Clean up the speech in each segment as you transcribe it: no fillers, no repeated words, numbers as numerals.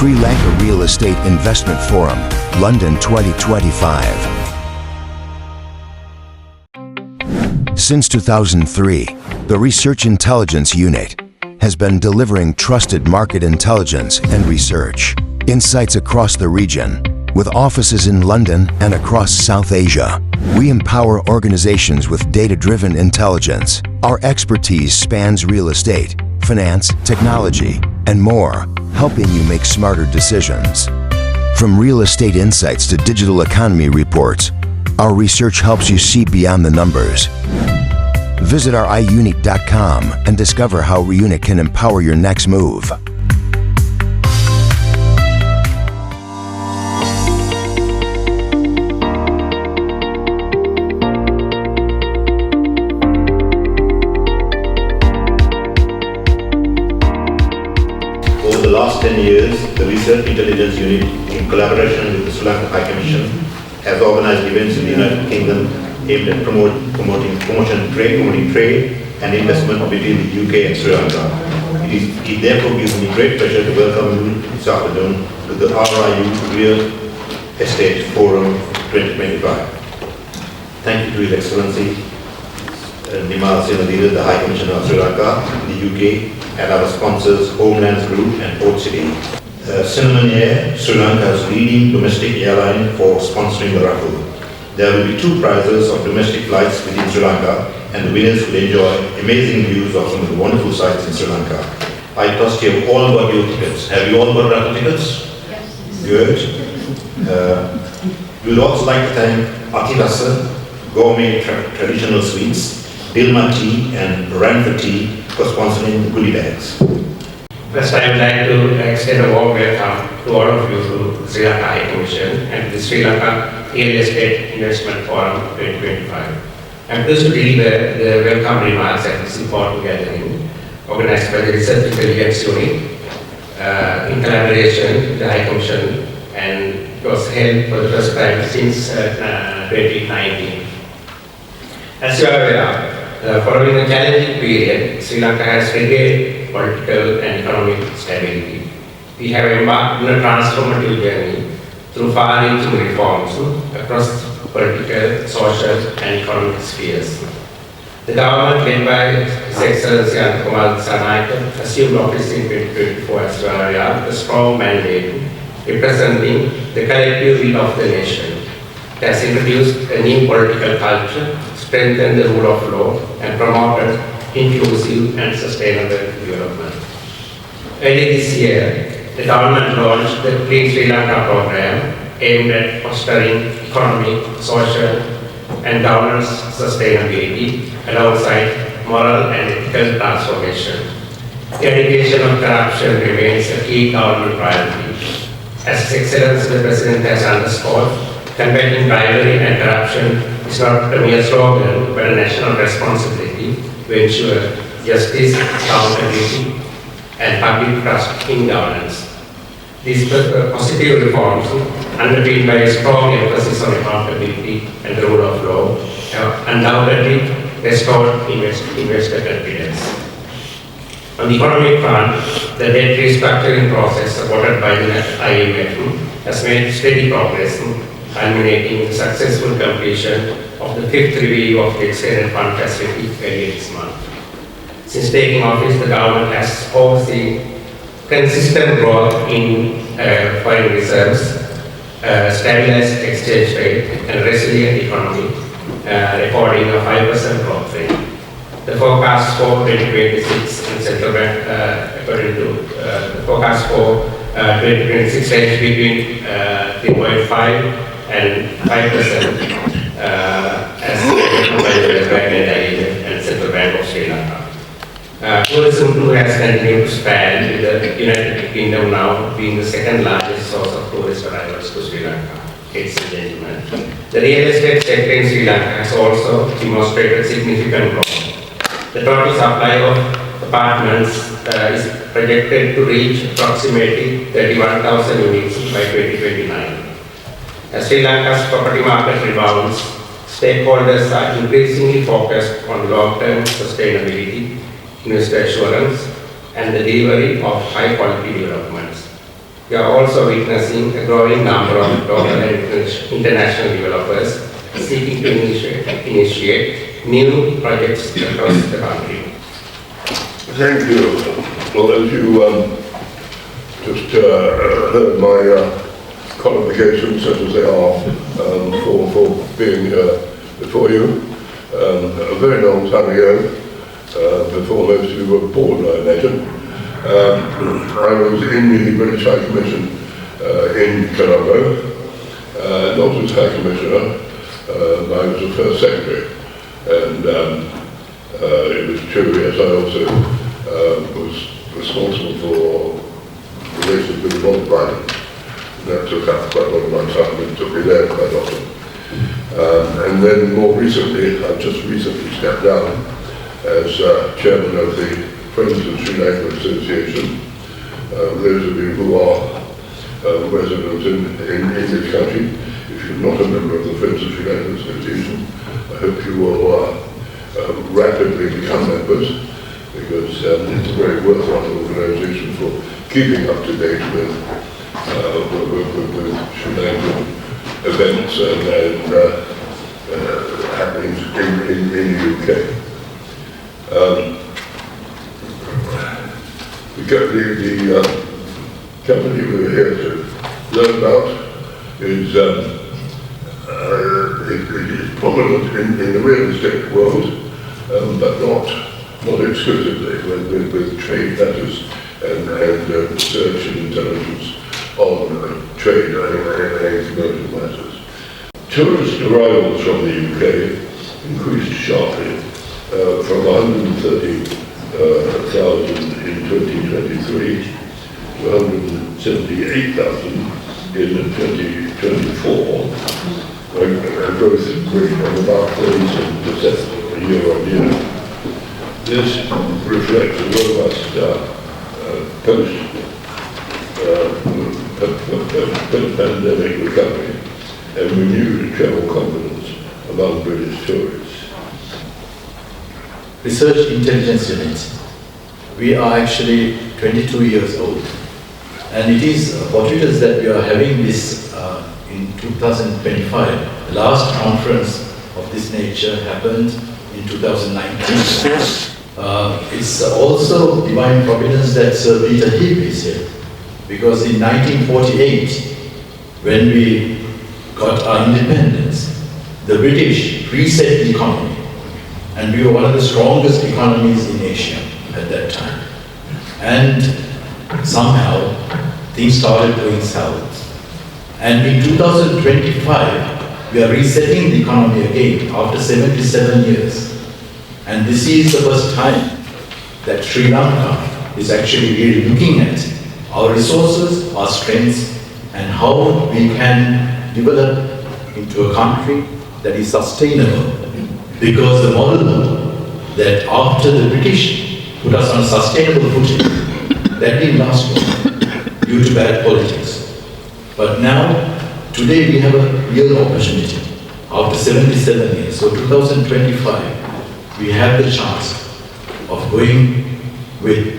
Sri Lanka Real Estate Investment Forum, London 2025. Since 2003, the Research Intelligence Unit has been delivering trusted market intelligence and research insights across the region. With offices in London and across South Asia, we empower organizations with data-driven intelligence. Our expertise spans real estate, finance, technology, and more, helping you make smarter decisions. From real estate insights to digital economy reports, our research helps you see beyond the numbers. Visit our RIUNIT.com and discover how RIUNIT can empower your next move. Over the last 10 years, the Research Intelligence Unit, in collaboration with the Sri Lanka High Commission, has organized events in the United Kingdom aimed at promoting trade and investment between the UK and Sri Lanka. It therefore gives me great pleasure to welcome you this afternoon to the RIU Real Estate Forum 2025. Thank you to His Excellency Nimal, Senadheera, the High Commissioner of Sri Lanka, the UK, and our sponsors Homelands Group and Port City. Asinsanie, Sri Lanka's leading domestic airline, for sponsoring the raffle. There will be 2 prizes of domestic flights within Sri Lanka, and the winners will enjoy amazing views of some of the wonderful sites in Sri Lanka. I trust you have all got your tickets. Have you all got raffle tickets? Yes. Good. We would also like to thank Atirasa, Gourmet Traditional Sweets, Dilma Tea and Ranford Tea for sponsoring the goodie bags. First, I would like to extend a warm welcome to all of you to Sri Lanka High Commission and the Sri Lanka Real Estate Investment Forum 2025. I am pleased to deliver the welcome remarks at this important gathering organized by the Research Intelligence Unit in collaboration with the High Commission, and it was held for the first time since 2019. As you are aware, following a challenging period, Sri Lanka has regained political and economic stability. We have embarked on a transformative journey through far-reaching reforms across political, social, and economic spheres. The government led by His Excellency Anil assumed office in 2024 as well, a strong mandate representing the collective will of the nation. It has introduced a new political culture, strengthened the rule of law, and promoted inclusive and sustainable development. Early this year, the government launched the Clean Sri Lanka program aimed at fostering economic, social, and governance sustainability alongside moral and ethical transformation. The eradication of corruption remains a key government priority. As His Excellency the President has underscored, combating bribery and corruption is not a mere slogan, but a national responsibility to ensure justice, accountability, and public trust in governance. These positive reforms, underpinned by a strong emphasis on accountability and the rule of law, have undoubtedly restored investor confidence. On the economic front, the debt restructuring process supported by the IMF has made steady progress, culminating in the successful completion of the 5th review of the extended fund facility earlier this month. Since taking office, the government has overseen consistent growth in foreign reserves, stabilized exchange rate, and resilient economy, recording a 5% growth rate. The forecast for 2026 in central bank, according to the forecast for 2026 range between 3.5 and 5% as by the Reserve Bank and Central Bank of Sri Lanka. Tourism too has continued to expand, with the United Kingdom now being the second largest source of tourist arrivals to Sri Lanka. Ladies and gentlemen, the real estate sector in Sri Lanka has also demonstrated significant growth. The total supply of apartments is projected to reach approximately 31,000 units by 2029. As Sri Lanka's property market rebounds, stakeholders are increasingly focused on long-term sustainability, investor assurance, and the delivery of high-quality developments. we are also witnessing a growing number of local and international developers seeking to initiate new projects across the country. Thank you. Well, as you just heard my qualifications, such as they are, for being before you, a very long time ago, before most of you were born, I imagine. I was in the British High Commission in Colombo, not as High Commissioner, I was the first secretary, and it was true, yes, I also was responsible for relations with the North Island. That took up quite a lot of my time and took me there quite often. And then more recently, I've just recently stepped down as chairman of the Friends of Sri Lanka Association. Those of you who are residents in this country, if you're not a member of the Friends of Sri Lanka Association, I hope you will rapidly become members, because it's a very worthwhile organisation for keeping up to date with Sri Lankan events and happenings in the UK. The company we're here to learn about is prominent in the real estate world, but not exclusively, with trade matters and research and intelligence on trade and commercial matters. Tourist arrivals from the UK increased sharply from 130,000 in 2023 to 178,000 in 2024, a growth rate of about 37% year on year. This reflects a robust post-pandemic recovery and renewed travel confidence among British tourists. Research Intelligence Unit. We are actually 22 years old, and it is fortuitous that we are having this in 2025. The last conference of this nature happened in 2019. It's also divine providence that Sir Peter Heap is here, because in 1948, when we got our independence, the British reset the economy, and we were one of the strongest economies in Asia at that time. And somehow things started going south. And in 2025, we are resetting the economy again after 77 years. And this is the first time that Sri Lanka is actually really looking at our resources, our strengths, and how we can develop into a country that is sustainable. Because the model that after the British put us on a sustainable footing, that didn't last long due to bad politics. But now, today we have a real opportunity after 77 years. So 2025, we have the chance of going with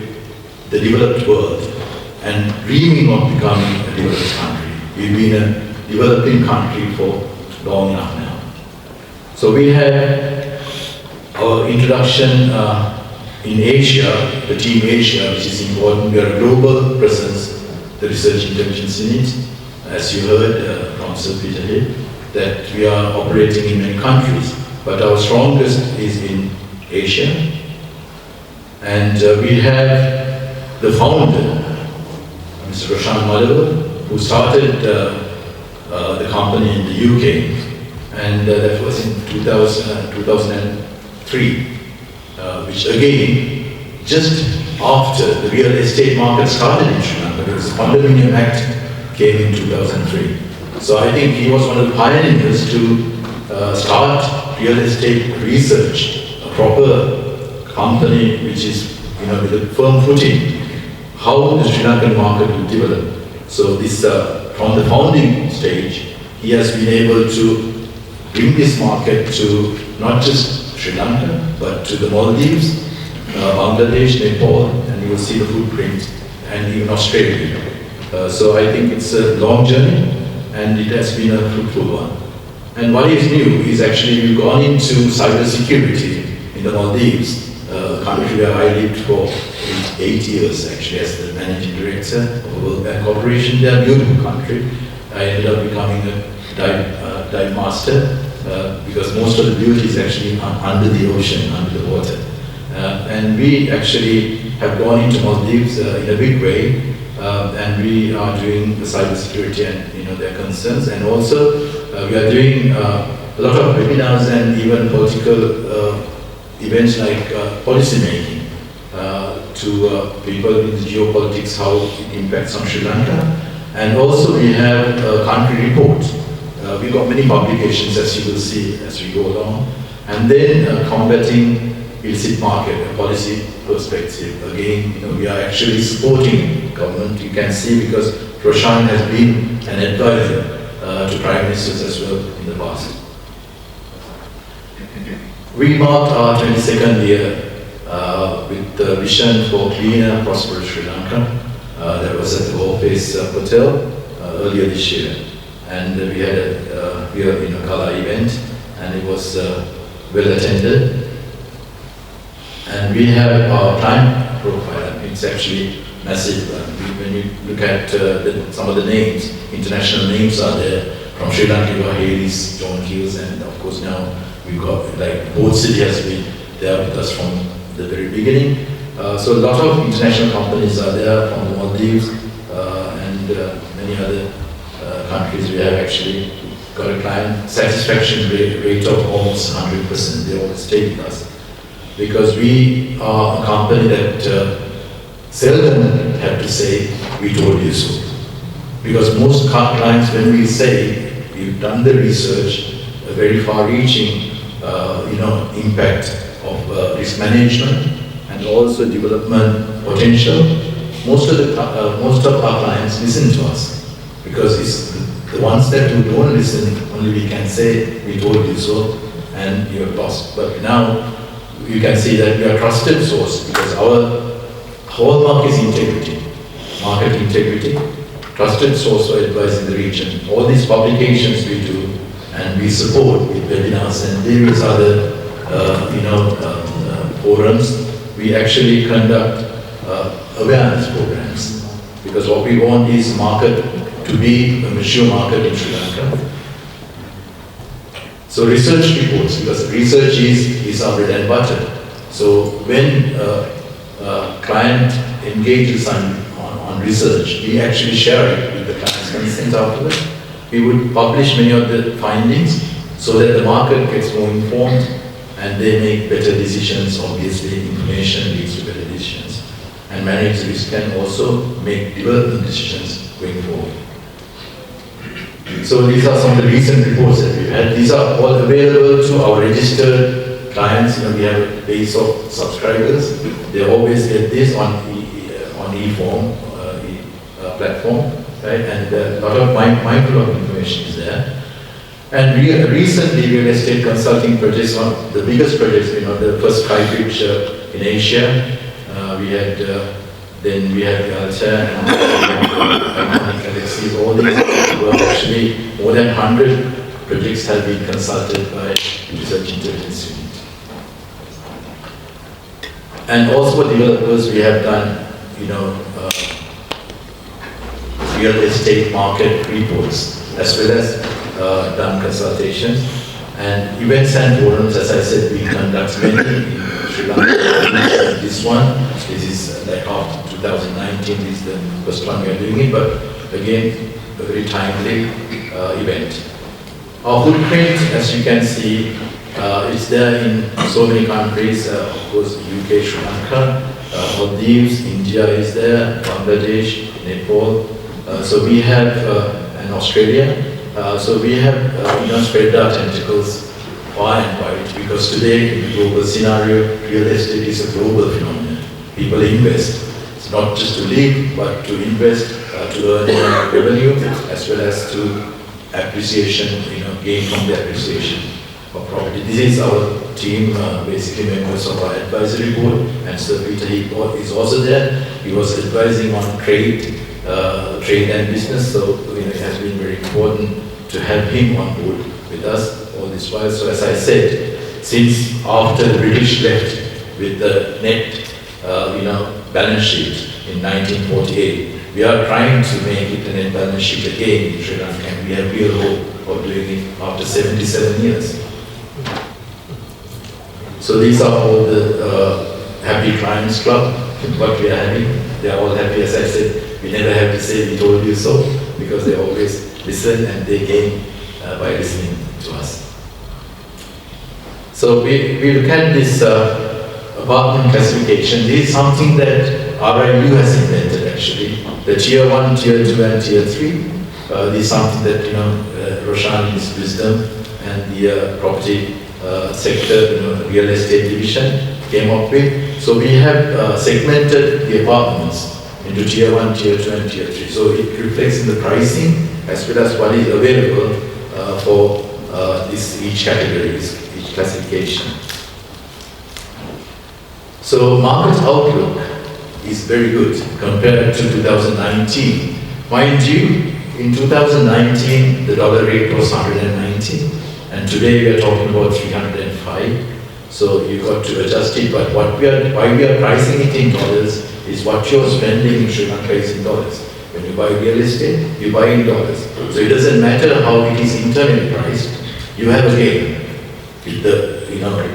the developed world and dreaming of becoming a developed country. We've been a developing country for long enough now. So we have our introduction in Asia, the Team Asia, which is important. We are a global presence, the Research Intelligence Unit, as you heard from Sir Peter Heap, that we are operating in many countries, but our strongest is in Asia. And we have the founder, Mr. Roshan Madawela, who started the company in the UK, and that was in 2003, which again, just after the real estate market started in Sri Lanka, because the Condominium Act came in 2003. So I think he was one of the pioneers to start real estate research, a proper company which is, with a firm footing, how the Sri Lankan market will develop. So this, from the founding stage, he has been able to bring this market to not just Sri Lanka, but to the Maldives, Bangladesh, Nepal, and you will see the footprint, and even Australia. So I think it's a long journey, and it has been a fruitful one. And what is new is actually we've gone into cybersecurity in the Maldives, a country where I lived for 8 years actually as the managing director of World Bank Corporation. They are a beautiful country. I ended up becoming a dive master because most of the beauty is actually under the ocean, under the water. And we actually have gone into Maldives in a big way, and we are doing the cybersecurity and their concerns, and also we are doing a lot of webinars and even political events like policy making to people in the geopolitics, how it impacts on Sri Lanka. And also we have a country report. We've got many publications, as you will see as we go along. And then combating illicit market, a policy perspective. Again, we are actually supporting government. You can see because Roshan has been an advisor to prime ministers as well in the past. We marked our 22nd year with the vision for cleaner, prosperous Sri Lanka. That was at the Wallface Hotel earlier this year. And we had a Kala event, and it was well attended. And we have our time profile. It's actually massive. When you look at some of the names, international names are there. From Sri Lanka, you have Haley's, John Keels, and of course now we've got, like, Port City has been there with us from the very beginning. So a lot of international companies are there from the Maldives and many other countries. We have actually got a client satisfaction rate of almost 100%. They always stay with us. Because we are a company that seldom have to say, we told you so. Because most clients, when we say, we've done the research, a very far-reaching impact of risk management and also development potential, most of our clients listen to us. Because it's the ones that who don't listen, only we can say, we told you so, and you're lost. But now, you can see that we are a trusted source because our hallmark is integrity, market integrity, trusted source for advice in the region. All these publications we do, and we support with webinars and various other forums. We actually conduct awareness programs because what we want is market to be a mature market in Sri Lanka. So research reports, because research is our bread and butter. So when a client engages on research, we actually share it with the client's consent afterwards. We would publish many of the findings so that the market gets more informed and they make better decisions. Obviously, information leads to better decisions. And manage risk can also make development decisions going forward. So these are some of the recent reports that we've had. These are all available to our registered clients. We have a base of subscribers. They always get this on e-form, platform, right? And a lot of mindful of information is there. And recently, real estate consulting projects, one of the biggest projects, the first Sky-Bridge in Asia. Then we had the Alta and Galaxies. All these were actually more than 100 projects have been consulted by Research Intelligence Unit. And also for developers, we have done, real estate market reports, as well as done consultations. And events and forums, as I said, we conduct many in Sri Lanka. This one, this is like after 2019 is the first one we are doing it, but again, a very timely event. Our footprint, as you can see, is there in so many countries, of course, UK, Sri Lanka, Maldives, India is there, Bangladesh, Nepal. So we have, and Australia. So we have spread our tentacles far and wide, because today in the global scenario, real estate is a global phenomenon. People invest. It's not just to live, but to invest, to earn revenue, as well as to appreciation, gain from the appreciation of property. This is our team, basically members of our advisory board, and Sir Peter Heap is also there. He was advising on trade trade and business, so it has been very important to have him on board with us all this while. So as I said, since after the British left with the net balance sheet in 1948, we are trying to make it a net balance sheet again in Sri Lanka, and we have real hope of doing it after 77 years. So these are all the happy clients club, what we are having. They are all happy, as I said. We never have to say we told you so, because they always listen and they gain by listening to us. So we look at this apartment classification. This is something that RIU has invented actually. The tier 1, tier 2 and tier 3. This is something that Roshan in his wisdom and the property sector, real estate division came up with. So we have segmented the apartments into tier 1, tier 2 and tier 3. So it reflects in the pricing as well as what is available for each category, each classification. So market outlook is very good compared to 2019. Mind you, in 2019 the dollar rate was 190 and today we are talking about 305. So you've got to adjust it, but why we are pricing it in dollars is what you're spending in Sri Lanka is in dollars. When you buy real estate, you buy in dollars. So it doesn't matter how it is internally priced, you have a gain. If the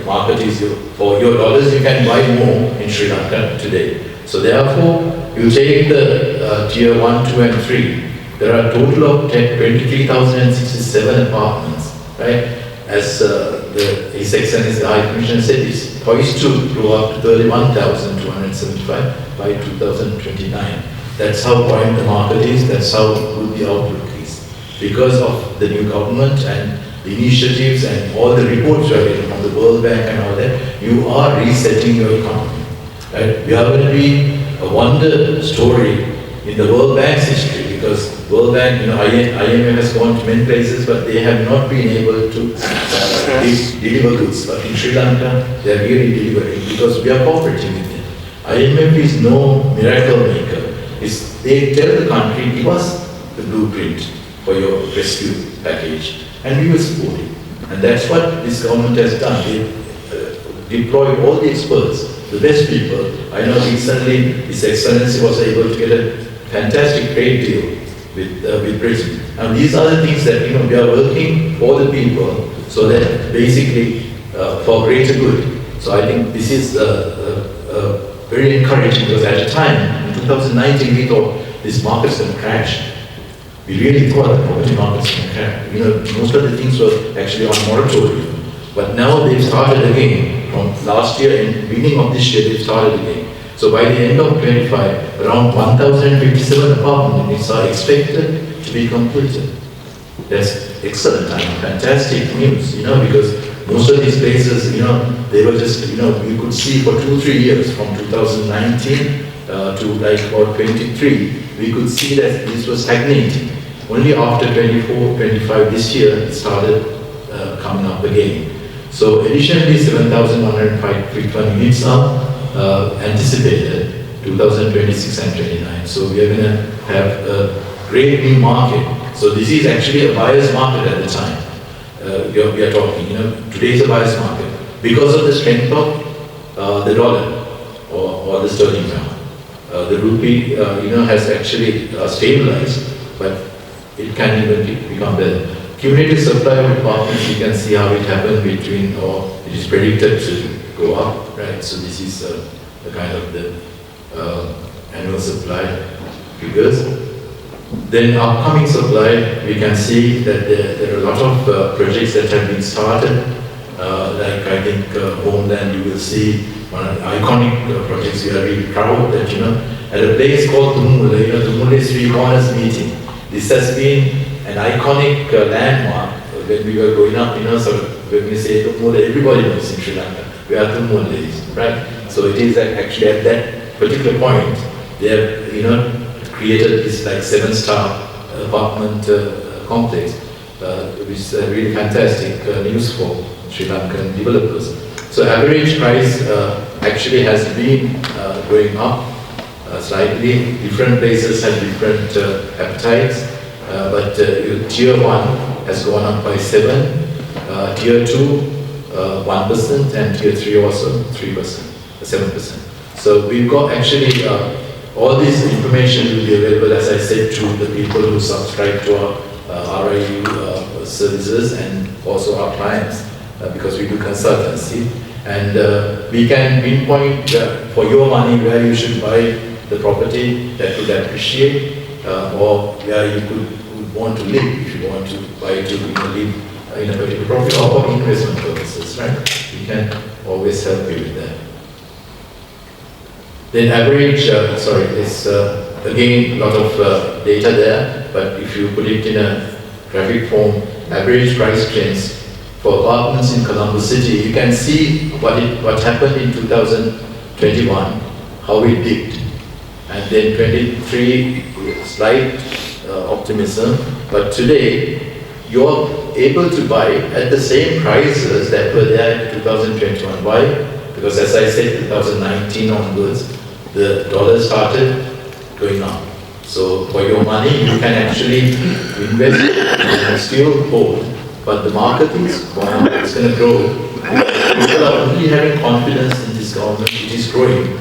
market is for your dollars, you can buy more in Sri Lanka today. So therefore, you take the tier 1, 2 and 3. There are a total of 23,067 apartments, right? As His Excellency the High Commissioner said, it's poised to grow up to 31,275 by 2029. That's how buoyant the market is, that's how good the outlook is. Because of the new government and the initiatives and all the reports you are getting from the World Bank and all that, you are resetting your economy. Right? We are going to be a wonder story in the World Bank's history, because World Bank, IMF has gone to many places, but they have not been able to deliver goods. But in Sri Lanka, they are really delivering because we are cooperating with them. IMF is no miracle maker. They tell the country, give us the blueprint for your rescue package, and we will support it. And that's what this government has done. They deploy all the experts, the best people. I know recently His Excellency was able to get a fantastic trade deal with Britain. Now these are the things that we are working for the people, so that basically for greater good. So I think this is very encouraging, because at a time in 2019 we thought this market's going to crash. We really thought the property market's going to crash. Most of the things were actually on moratorium, but now they've started again. From last year and beginning of this year they've started again. So by the end of 25, around 1,057 apartment units are expected to be completed. That's excellent, fantastic news, because most of these places, they were just, you could see for 2-3 years, from 2019 to like about 23, we could see that this was stagnating. Only after 24, 25 this year, it started coming up again. So additionally, 7,151 units are anticipated 2026 and 29. So we are going to have a great new market. So this is actually a buyer's market at the time. We are talking, today is a buyer's market because of the strength of the dollar or the sterling pound. The rupee, has actually stabilized, but it can even become better. Cumulative supply of apartments, you can see how it happened between, or it is predicted to go up, right? So this is the kind of the annual supply figures. Then upcoming supply, we can see that there are a lot of projects that have been started. Like I think Homeland, you will see one of the iconic projects. We are really proud that, at a place called Tumule, Tumule Three Corners Meeting. This has been an iconic landmark when we were growing up, so when we say Tumule, everybody knows in Sri Lanka, we are Tumules, right? So it is actually at that particular point, they have, created this like 7-star apartment complex, which is really fantastic news for Sri Lankan developers. So average price actually has been going up slightly. Different places have different appetites, but tier 1 has gone up by 7, tier 2 1%, and tier 3 also 3%, 7%. So we've got actually all this information will be available, as I said, to the people who subscribe to our RIU services and also our clients, because we do consultancy. And we can pinpoint for your money where you should buy the property that would appreciate, or where you would want to live if you want to buy to live in a particular property, or for investment purposes, right? We can always help you with that. Then average, there's again a lot of data there, but if you put it in a graphic form, average price trends for apartments in Colombo City, you can see what happened in 2021, how it dipped, and then 23 slight optimism, but today you're able to buy at the same prices that were there in 2021. Why? Because as I said, 2019 onwards, the dollar started going up. So for your money, you can actually invest and still hold, but the market is going, it's going to grow. People are only having confidence in this government, it is growing.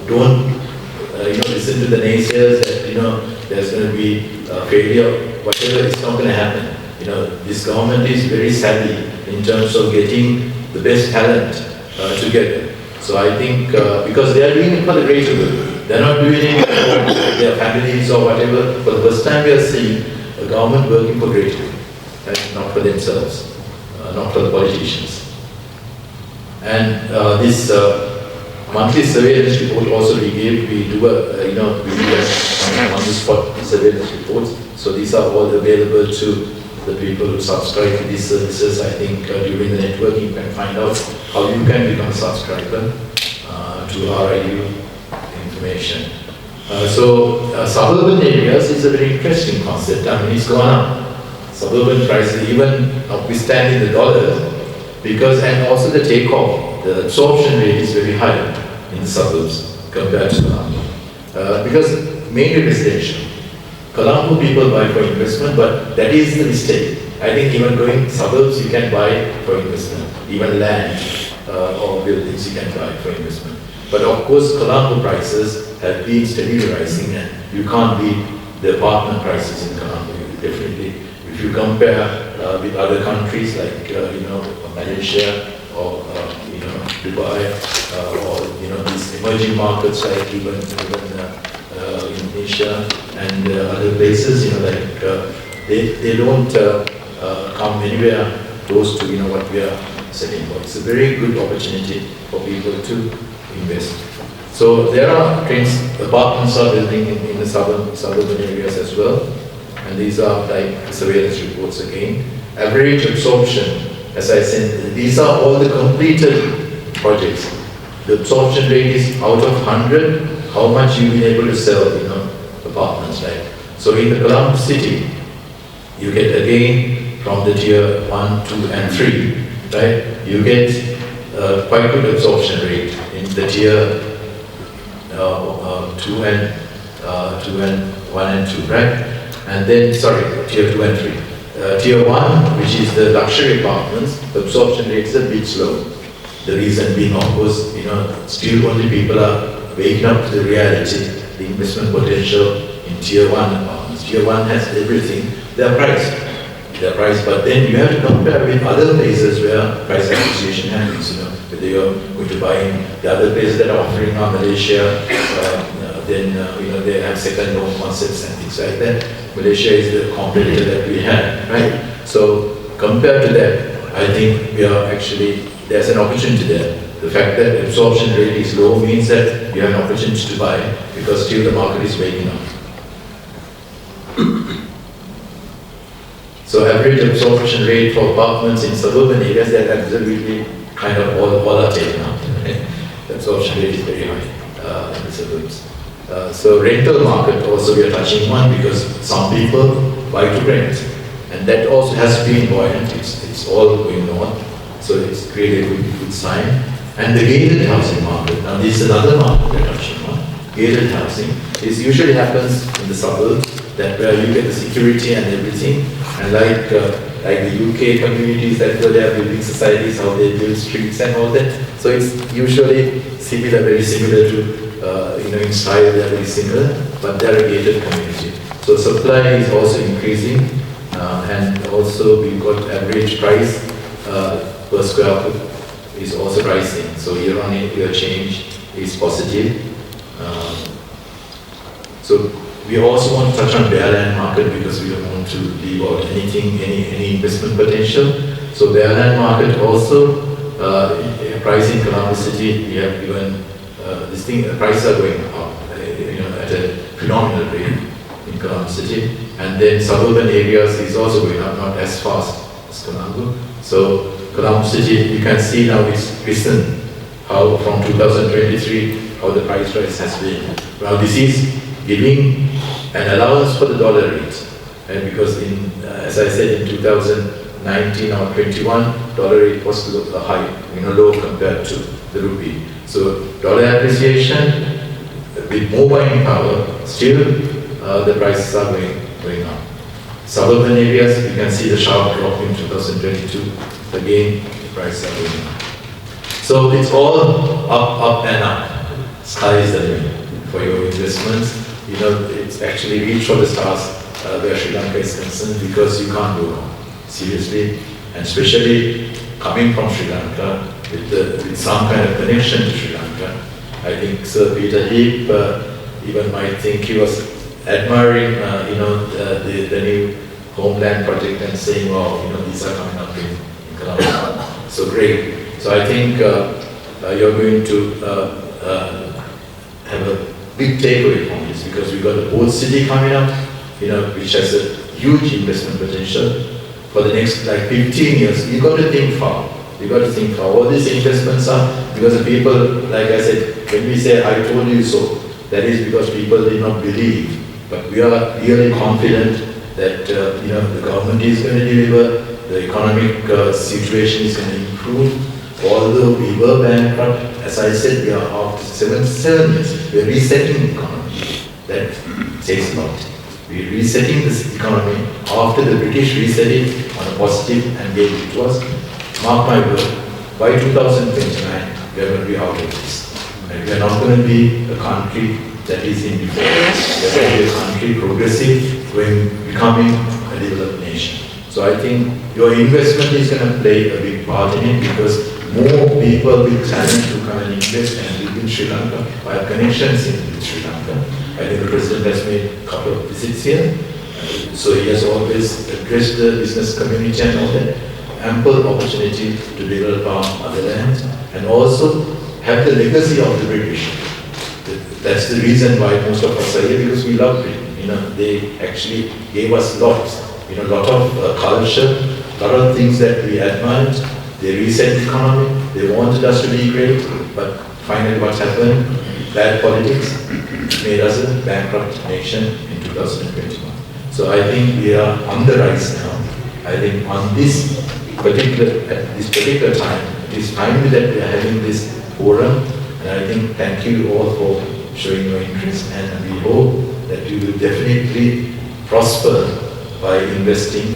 Don't listen to the naysayers that there's going to be failure, whatever, it's not going to happen. This government is very savvy in terms of getting the best talent together. So I think because they are doing it for the greater good, they're not doing it for their families or whatever. For the first time we are seeing a government working for greater good, right? Not for themselves, not for the politicians. And this monthly surveillance report also we do on-the-spot surveillance reports. So these are all available to the people who subscribe to these services. I think during the networking you can find out how you can become a subscriber to RIU information. Suburban areas is a very interesting concept. I mean, it's gone up. Suburban prices, even notwithstanding the dollar, because, and also the takeoff, the absorption rate is very high in the suburbs compared to Colombo. Because mainly residential. Colombo people buy for investment, but that is the mistake. I think even going suburbs you can buy for investment, even land or buildings you can buy for investment. But of course Colombo prices have been steadily rising, and you can't beat the apartment prices in Colombo. Definitely, if you compare with other countries like Malaysia or Dubai or these emerging markets like even Indonesia and other places, they don't come anywhere close to what we are setting for. It's a very good opportunity for people to invest. So there are trends. Apartments are building in the suburban areas as well, and these are like surveillance reports again. Average absorption, as I said, these are all the completed projects. The absorption rate is out of 100, how much you've been able to sell, apartments, right? So in the Colombo city, you get again from the tier 1, 2, and 3, right? You get quite good absorption rate in the tier 2 and 1 and 2, right? And then, tier 2 and 3. Tier 1, which is the luxury apartments, the absorption rate is a bit slow. The reason being, of course, still only people are waking up to the reality, the investment potential in tier 1 apartments. Tier 1 has everything, they're priced, but then you have to compare with other places where price appreciation happens, whether you're going to buy in the other places that are offering on Malaysia, then they have second home concepts and things like that. Malaysia is the competitor that we have, right? So compared to that, I think we are actually, there's an opportunity there. The fact that absorption rate is low means that you have an opportunity to buy because still the market is waking up. So average absorption rate for apartments in suburban areas, that absolutely kind of all are taken out. The absorption rate is very high in the suburbs. So rental market also we are touching on because some people buy to rent, and that also has been buoyant. It's all going north, so it's really a good sign. And the gated housing market. Now this is another market we're touching on. gated housing. This usually happens in the suburbs, that where you get the security and everything, and like the UK communities, that where they are building societies, how they build streets and all that. So it's usually similar, very similar to, in style they are very similar, but they are a gated community. So supply is also increasing, and also we've got average price per square foot is also rising. So year-on-year change is positive. So we also want to touch on bare land market because we don't want to leave out anything, any investment potential. So bare land market also, price in Colombo City, we have given this thing, prices are going up, at a phenomenal rate in Colombo City. And then suburban areas is also going up, not as fast as Colombo. So Colombo City, you can see now it's risen, how from 2023, how the price rise has been. Now this is giving an allowance for the dollar rate, and because in, as I said, in 2019 or 21, dollar rate was high, low compared to the rupee. So dollar appreciation with more buying power, still the prices are going up. Suburban areas, you can see the sharp drop in 2022. Again, the prices are going up. So it's all up and up. Sky is the limit for your investments. It's actually reach for the stars where Sri Lanka is concerned, because you can't go wrong, seriously. And especially coming from Sri Lanka with some kind of connection to Sri Lanka. I think Sir Peter Heap even might think he was admiring, the new homeland project and saying, wow, these are coming up in Colombia. So great. So I think you're going to have a big takeaway from this, because we've got the old city coming up, which has a huge investment potential for the next 15 years. You've got to think far. You've got to think far. All these investments are because the people, like I said, when we say I told you so, that is because people did not believe. But we are really confident that the government is going to deliver, the economic situation is going to improve. Although we were bankrupt, as I said, we are after 7 years, we are resetting the economy. That says a lot. We are resetting this economy after the British reset it on a positive and gave it to us. Mark my word, by 2029, we are going to be out of this. And we are not going to be a country that is in default. We are going to be a country progressive, becoming a developed nation. So I think your investment is going to play a big part in it, because more people with talent to come and invest and live in Sri Lanka. I have connections in Sri Lanka. I think the president has made a couple of visits here. So he has always addressed the business community and all that. Ample opportunity to develop our other lands and also have the legacy of the British. That's the reason why most of us are here, because we love Britain. They actually gave us lots, lot of culture, lot of things that we admired. They reset the economy, they wanted us to be great, but finally what happened? Bad politics made us a bankrupt nation in 2021. So I think we are on the rise now. I think on this particular time, it is timely that we are having this forum, and I think thank you all for showing your interest, and we hope that you will definitely prosper by investing.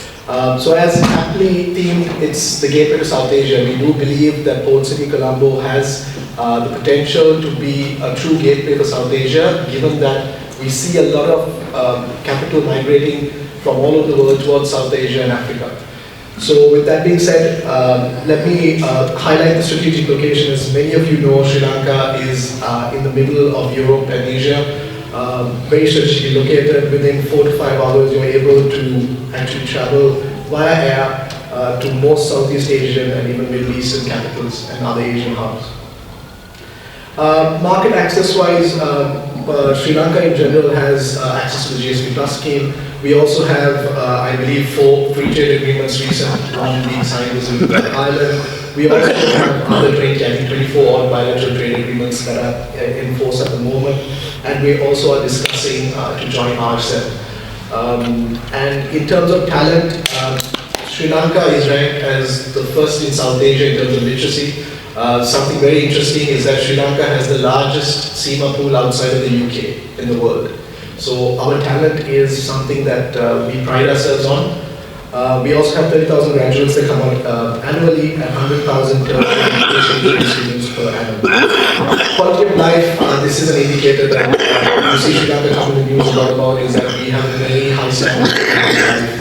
So as aptly themed, it's the gateway to South Asia. We do believe that Port City Colombo has the potential to be a true gateway for South Asia, given that we see a lot of capital migrating from all over the world towards South Asia and Africa. So with that being said, let me highlight the strategic location. As many of you know, Sri Lanka is in the middle of Europe and Asia. Very strategically located. Within 4 to 5 hours, you're able to actually travel via air to most Southeast Asian and even Middle Eastern capitals and other Asian hubs. Market access-wise, Sri Lanka in general has access to the GSP Plus scheme. We also have, I believe, 4 free trade agreements recent, one being signed with Ireland. We also have other 24 bilateral trade agreements that are in force at the moment, and we also are discussing to join RCEP. And in terms of talent, Sri Lanka is ranked as the first in South Asia in terms of literacy. Something very interesting is that Sri Lanka has the largest SEMA pool outside of the UK in the world. So our talent is something that we pride ourselves on. We also have 30,000 graduates that come out annually and 100,000 students per annum. Quality of life, this is an indicator that you see Sri Lanka come in the news a lot about, is that we have a very high standard of quality of life.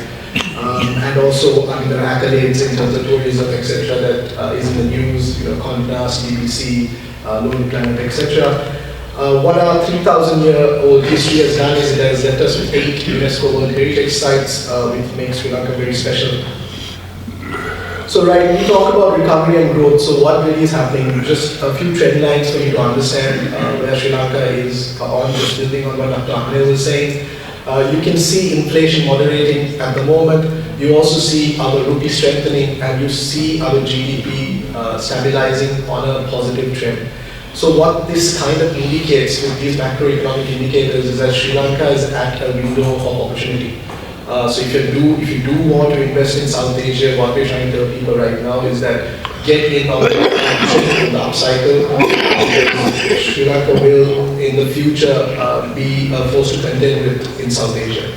And also, there are accolades in terms of tourism, etc., that is in the news, Condé Nast, BBC, Lonely Planet, etc. What our 3,000-year-old history has done is it has left us with 8 UNESCO World Heritage Sites, which makes Sri Lanka very special. So right, we talk about recovery and growth, so what really is happening? Just a few trend lines for you to understand where Sri Lanka is on, just building on what Dr. Anil was saying. You can see inflation moderating at the moment. You also see our rupee strengthening, and you see our GDP stabilizing on a positive trend. So what this kind of indicates with these macroeconomic indicators is that Sri Lanka is at a window of opportunity. So if you do want to invest in South Asia, what we're trying to tell people right now is that get in on the upcycle. Sri Lanka will, in the future, be a force to contend with in South Asia.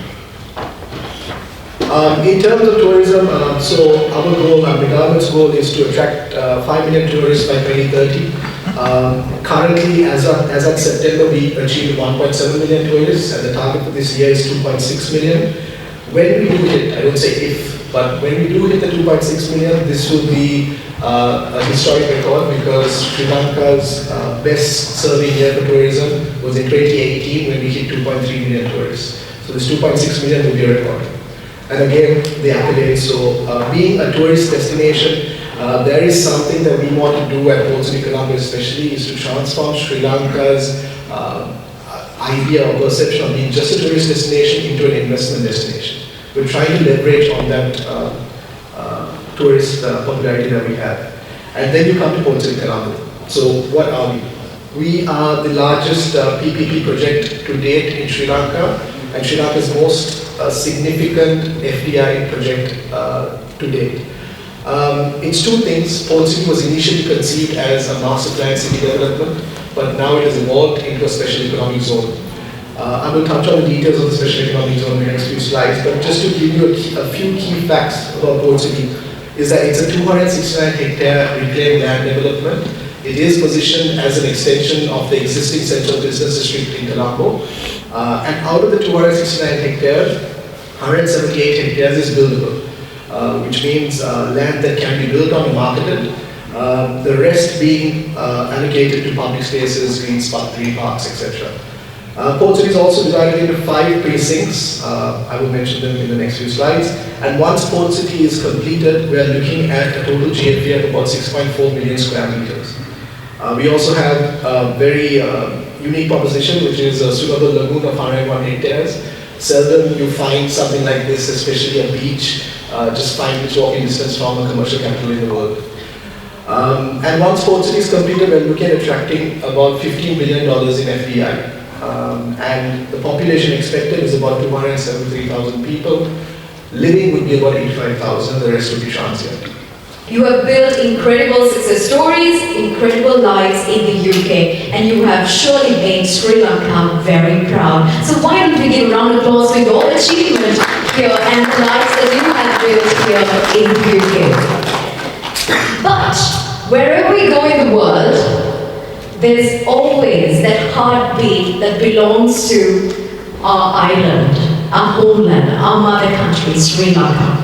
In terms of tourism, so our goal, the government's goal is to attract 5 million tourists by 2030. Currently, as of September, we achieved 1.7 million tourists, and the target for this year is 2.6 million. When we do hit, I don't say if, but when we do hit the 2.6 million, this will be a historic record, because Sri Lanka's best serving year for tourism was in 2018 when we hit 2.3 million tourists. So this 2.6 million will be a record. And again, the accolades. So being a tourist destination, there is something that we want to do at Port City Colombo especially, is to transform Sri Lanka's idea or perception of being just a tourist destination into an investment destination. We're trying to leverage on that tourist popularity that we have. And then you come to Port City Colombo. So what are we? We are the largest PPP project to date in Sri Lanka, and Sri Lanka's most significant FDI project to date. It's two things. Port City was initially conceived as a master planned city development, but now it has evolved into a special economic zone. I will touch on the details of the special economic zone in the next few slides, but just to give you a few key facts about Port City, is that it's a 269 hectare reclaimed land development. It is positioned as an extension of the existing central business district in Colombo. And out of the 269 hectares, 178 hectares is buildable, which means land that can be built on and marketed. The rest being allocated to public spaces, green parks, etc. Port City is also divided into 5 precincts. I will mention them in the next few slides. And once Port City is completed, we are looking at a total GFA of about 6.4 million square meters. We also have a very unique proposition, which is a suitable lagoon of 101 hectares. Seldom you find something like this, especially a beach, just 5 minutes walking distance from a commercial capital in the world. And once Port City is completed, we're looking at attracting about $15 billion in FDI. And the population expected is about 273,000 people. Living would be about 85,000, the rest would be transient. You have built incredible success stories, incredible lives in the UK, and you have surely made Sri Lanka very proud. So why don't we give a round of applause for your achievement here and the lives that you have built here in the UK. But wherever we go in the world, there's always that heartbeat that belongs to our island, our homeland, our mother country, Sri Lanka.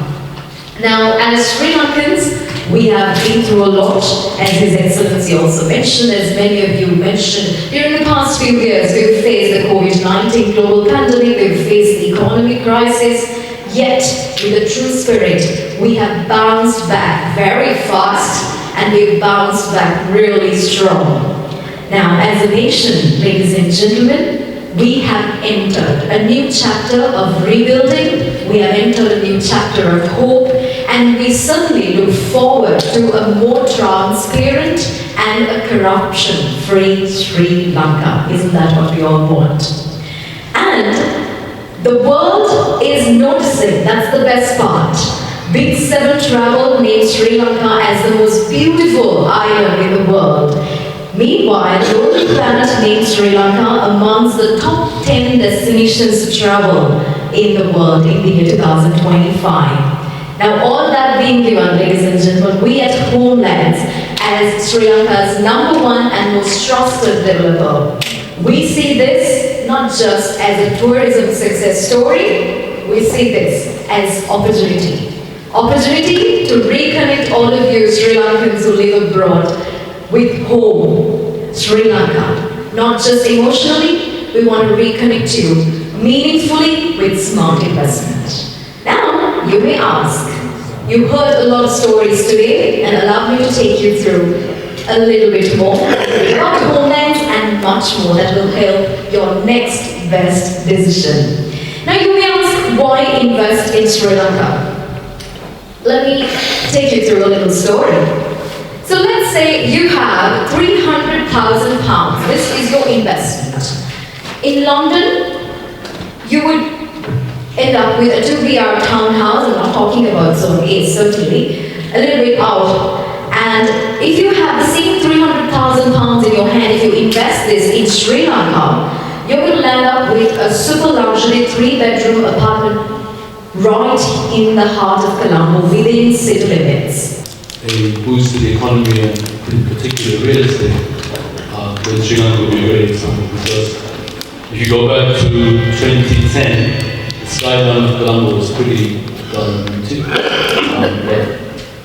Now, as Sri Lankans, we have been through a lot, as His Excellency also mentioned, as many of you mentioned. During the past few years, we've faced the COVID-19 global pandemic, we've faced the economic crisis, yet, with a true spirit, we have bounced back very fast, and we've bounced back really strong. Now, as a nation, ladies and gentlemen, we have entered a new chapter of rebuilding, we have entered a new chapter of hope, and we certainly look forward to a more transparent and a corruption-free Sri Lanka. Isn't that what we all want? And the world is noticing, that's the best part. Big Seven Travel named Sri Lanka as the most beautiful island in the world. Meanwhile, Lonely Planet named Sri Lanka amongst the top 10 destinations to travel in the world in the year 2025. Now, all that being given, ladies and gentlemen, we at Homelands, as Sri Lanka's #1 and most trusted developer, we see this not just as a tourism success story, we see this as opportunity. Opportunity to reconnect all of you Sri Lankans who live abroad with home, Sri Lanka. Not just emotionally, we want to reconnect you meaningfully with smart investment. Now, you may ask, you heard a lot of stories today, and allow me to take you through a little bit more about Homelands and much more that will help your next best decision. Now, you may ask, why invest in Sri Lanka? Let me take you through a little story. So let's say you have £300,000. This is your investment. In London, you would end up with a 2BR townhouse. I'm not talking about zone A, certainly, a little bit out. And if you have the same £300,000 in your hand, if you invest this in Sri Lanka, you will land up with a super luxury 3-bedroom apartment right in the heart of Colombo, within city limits. A boost to the economy and in particular real estate, then Sri Lanka will be a great example, because if you go back to 2010, the skyline of Colombo was pretty dull and empty. But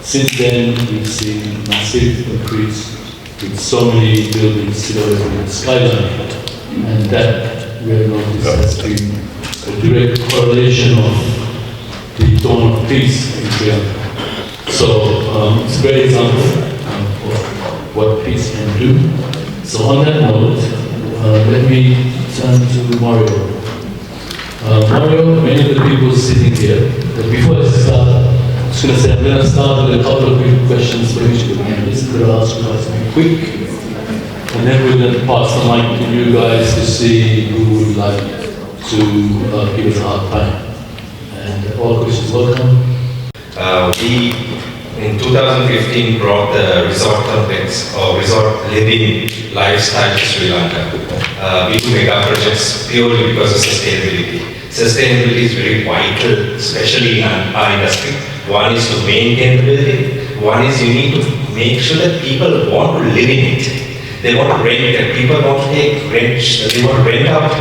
since then, we've seen massive increase with so many buildings still over the skyline, and that we have noticed has been a direct correlation of the dawn of peace in Sri Lanka. So it's a great example of what peace can do. So on that note, let me turn to Mario. Mario, many of the people sitting here, but before I start, I'm just going to say I'm going to start with a couple of quick questions for each of the members. I'm going to ask you guys to be quick, and then we're going to pass the mic to you guys to see who would like to give us a hard time. And all questions welcome. We, in 2015, brought the resort complex or resort living lifestyle to Sri Lanka. We do mega projects purely because of sustainability. Sustainability is very vital, especially in our industry. One is to maintain the building. One is you need to make sure that people want to live in it. They want to rent it. People want to take rent. They want to rent out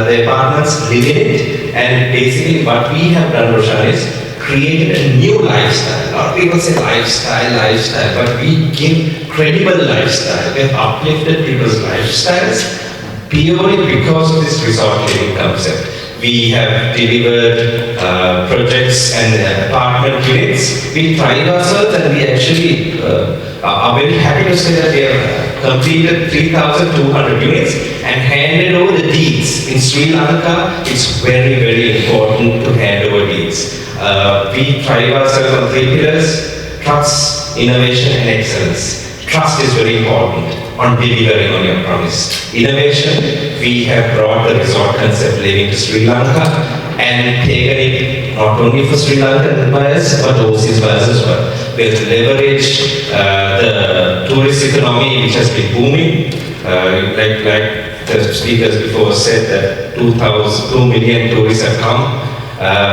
the apartments, live in it. And basically what we have done, Roshan, is created a new lifestyle. A lot of people say lifestyle, but we give credible lifestyle. We have uplifted people's lifestyles purely because of this resort living concept. We have delivered projects and apartment units. We pride ourselves, and we actually are very happy to say that we have completed 3,200 units and handed over the deeds. In Sri Lanka, it's very, very important to hand over deeds. We pride ourselves on 3 pillars: trust, innovation, and excellence. Trust is very important on delivering on your promise. Innovation, we have brought the resort concept living to Sri Lanka and taken it not only for Sri Lankan buyers but overseas buyers as well. We have leveraged the tourist economy, which has been booming. Like the speakers before said, that 2 million tourists have come.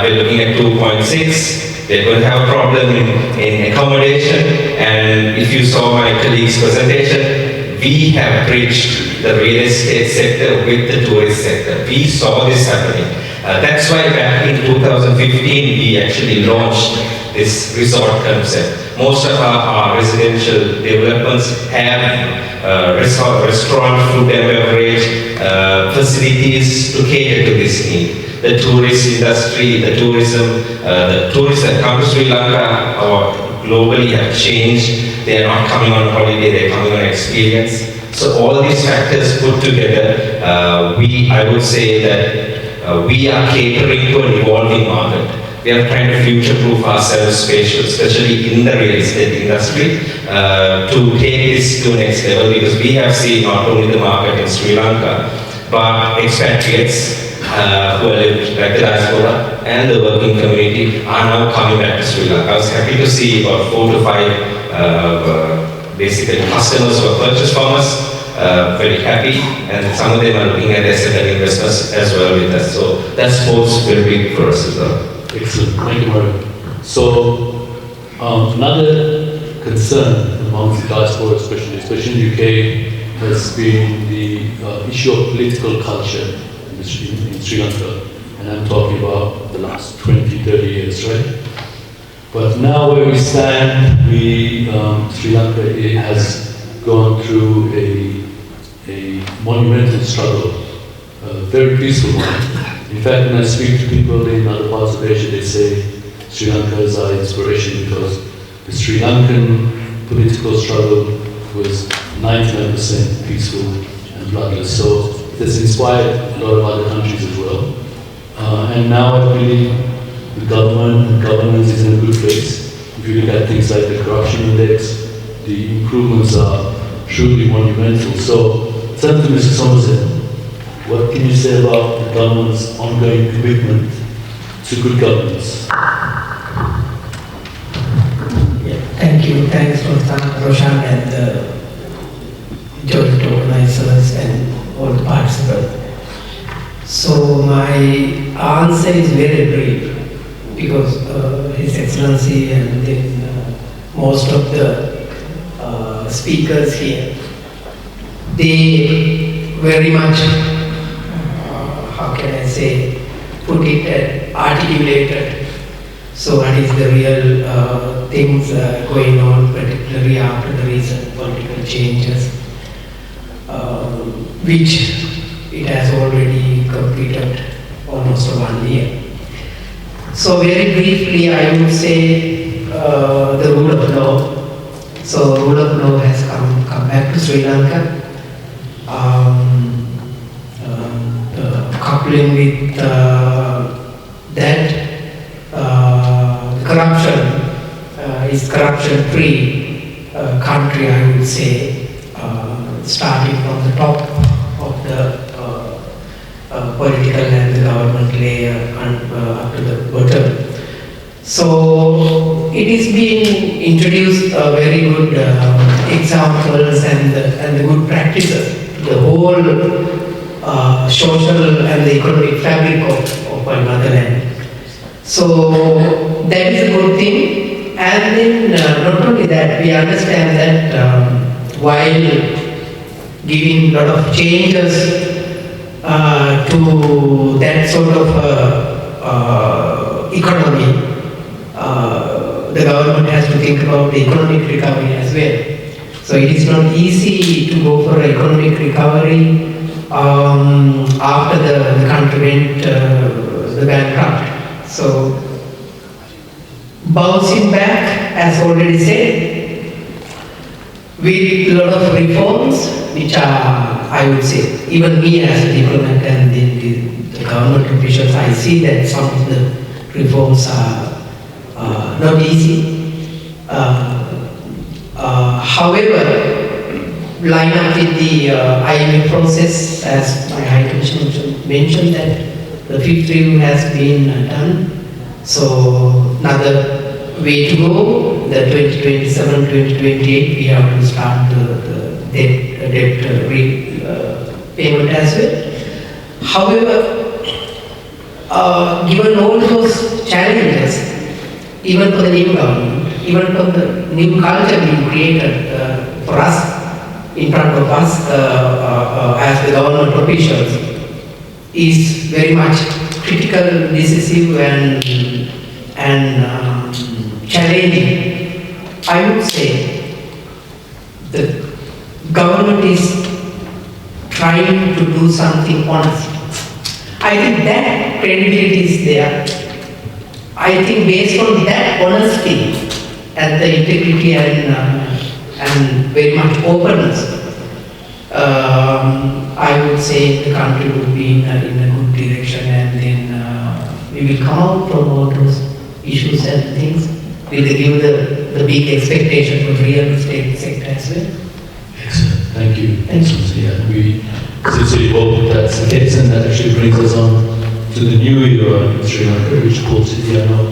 We're looking at 2.6. They're going to have a problem in accommodation, and if you saw my colleague's presentation, we have bridged the real estate sector with the tourist sector. We saw this happening. That's why back in 2015, we actually launched this resort concept. Most of our residential developments have restaurant, food and beverage facilities to cater to this need. The tourist industry, the tourism, the tourists that come to Sri Lanka or globally have changed. They are not coming on holiday, they are coming on experience. So all these factors put together, I would say that we are catering to an evolving market. We are trying to future-proof ourselves, especially in the real estate industry, to take this to the next level, because we have seen not only the market in Sri Lanka, but expatriates, who are living like the diaspora and the working community are now coming back to Sri Lanka. I was happy to see about 4 to 5 basically customers who have purchased from us, very happy, and some of them are looking at asset and investments as well with us. So that sports very big for us as well. Excellent, thank you, Mario. So another concern amongst the diaspora, especially in the UK, has been the issue of political culture in Sri Lanka, and I'm talking about the last 20, 30 years, right? But now where we stand, Sri Lanka has gone through a monumental struggle, a very peaceful one. In fact, when I speak to people in other parts of Asia, they say Sri Lanka is our inspiration because the Sri Lankan political struggle was 99% peaceful and bloodless. So it has inspired a lot of other countries as well. And now I believe the government and governance is in a good place. If you look at things like the corruption index, the improvements are truly monumental. So, turn to Mr. Somerset. What can you say about the government's ongoing commitment to good governance? Thank you. Thanks, Roshan and joint organizers and all the participants. So my answer is very brief because His Excellency and then most of the speakers here, they very much, how can I say, put it articulated. So what is the real things going on, particularly after the recent political changes, which it has already completed almost 1 year. So very briefly, I would say the rule of law. So rule of law has come back to Sri Lanka. Coupling with that, corruption is corruption-free country, I would say, starting from the top of the political and the government layer and up to the bottom. So it is being introduced very good examples and the good practices, the whole social and the economic fabric of our motherland. So that is a good thing. And then not only that, we understand that while giving a lot of changes to that sort of economy, the government has to think about the economic recovery as well. So it is not easy to go for economic recovery after the country went the bankrupt. So bouncing back, as already said, with a lot of reforms, which are, I would say, even me as a diplomat and the government officials, I see that some of the reforms are not easy. However, line up with the IMF process, as my High Commissioner mentioned, that the fifth review has been done. So another way to go, the 2027-2028, we have to start the debt repayment as well. However, given all those challenges, even for the new government, even for the new culture being created for us, in front of us as the government officials, is very much critical, decisive and challenging. I would say the government is trying to do something honest. I think that credibility is there. I think based on that honesty and the integrity and very much openness, I would say the country would be in a good direction, and then we will come out from all those issues and things. We will give the big expectation for real estate sector as well. Excellent, thank you. Thank you. Yeah, we sincerely hope that's the case, and that actually brings us on to the new era in Sri Lanka, which Port City, I know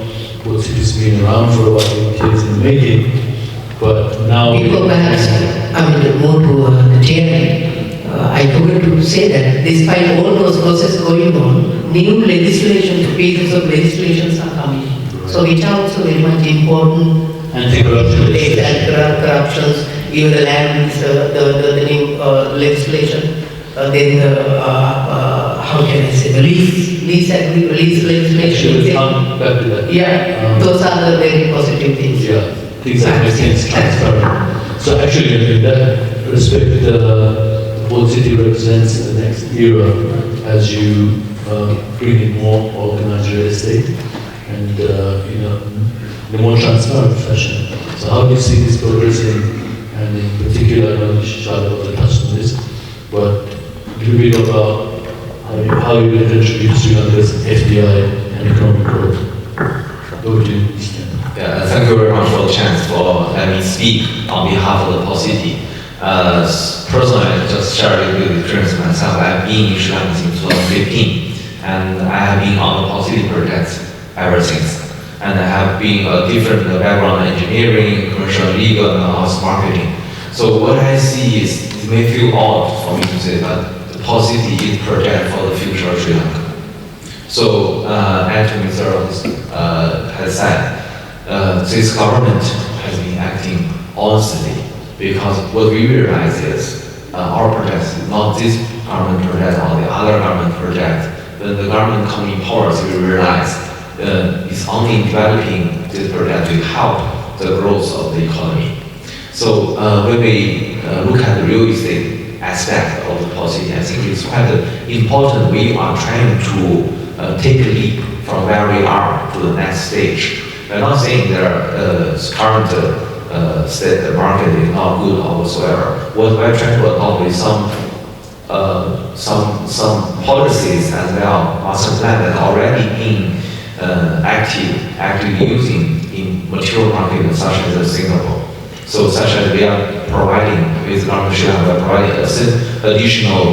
Port City's been around for about 8 years in the making, but now... Before perhaps, more to the Tian, I forgot to say that despite all those processes going on, new legislation, pieces of legislations are coming. So which are also very much important. Anti-corruption legislation. Corruptions, even the land, the new legislation, then the, how can I say, the lease legislation. Actually, come back to that. Yeah, those are the very positive things. Yeah, things that make things transparent. So actually, in that respect, Port City represents the next era as you bring in more organized real estate and in a more transparent fashion. So how do you see this progressing? And in particular, I know Shalaka touched on this, but a little bit about how you will contribute to Sri Lanka's FDI and economic growth. Over to you, Tian. Yeah, thank you very much for the chance for letting me speak on behalf of the Port City. Personally, I just share a little bit of experience myself. I've been in Sri Lanka since 2015, and I have been on the Port City project ever since. And I have been a different background, engineering, commercial, legal, and also marketing. So what I see is, it may feel odd for me to say, but the Port City is project for the future of Sri Lanka. So, as Mr. has said, this government has been acting honestly, because what we realize is our project is not this government project or the other government project. When the government comes in power, we realize it's only developing this project to help the growth of the economy. So when we look at the real estate aspect of the policy, I think it's quite important. We are trying to take a leap from where we are to the next stage. We're not saying the current state market is not good or whatsoever. What we're trying to adopt is some policies as well, master plan that are already in actively using in mature markets such as Singapore. So such as we are providing with government Sri Lanka, we are providing additional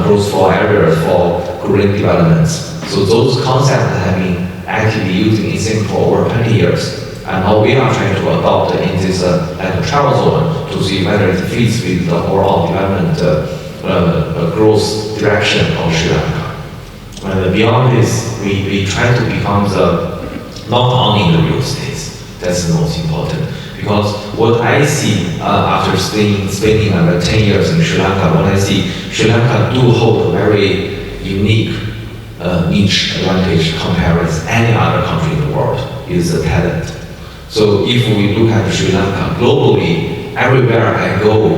growth for areas for green developments. So those concepts have been actively using in Singapore over 20 years. And now we are trying to adopt in this travel zone to see whether it fits with the overall development growth direction of Sri Lanka. Beyond this, we try to become not only the real estate, that's the most important. Because what I see after spending about 10 years in Sri Lanka, what I see, Sri Lanka do hold a very unique niche advantage compared with any other country in the world, is the talent. So if we look at Sri Lanka globally, everywhere I go,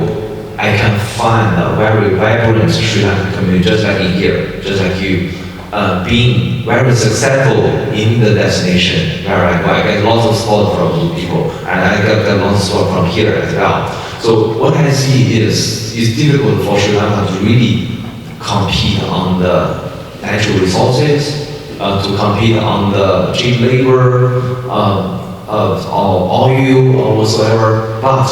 I can find a very vibrant Sri Lankan community, just like in here, just like you. Being very successful in the destination where I go. I get lots of support from people, and I get lots of support from here as well. So what I see is it's difficult for Sri Lanka to really compete on the natural resources, to compete on the cheap labor, oil or whatsoever, but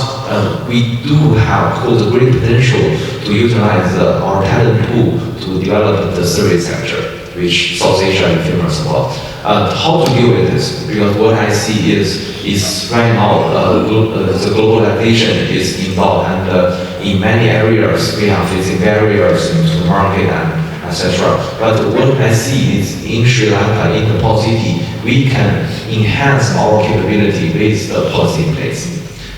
we do hold a great potential to utilize our talent pool to develop the service sector, which South Asia is famous about. How to deal with this? Because what I see is right now the globalization is involved, and in many areas we are facing barriers into the market and etc. But what I see is in Sri Lanka, in the Port City, we can enhance our capability with the policy in place.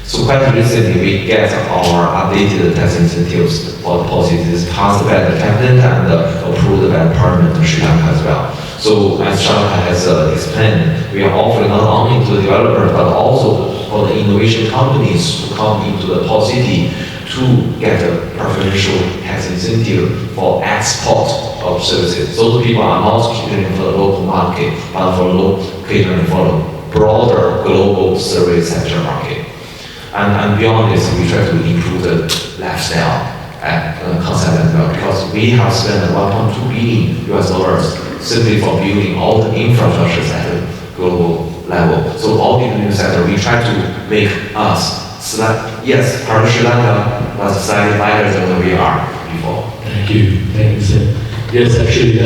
So quite recently, we get our updated tax incentives for the policy. This is passed by the cabinet and approved by the parliament in Sri Lanka as well. So as Shalaka has explained, we are offering not only to the developers, but also for the innovation companies to come into the Port City to get a preferential tax incentive for export of services. Those people are not catering for the local market, but catering for the broader global service sector market. And beyond this, we try to improve the lifestyle concept as well, because we have spent $1.2 billion simply for building all the infrastructures at a global level. So all the new sector, we try to make us, yes, part of Sri Lanka, but slightly better than where we are before. Thank you, sir. Yes, actually,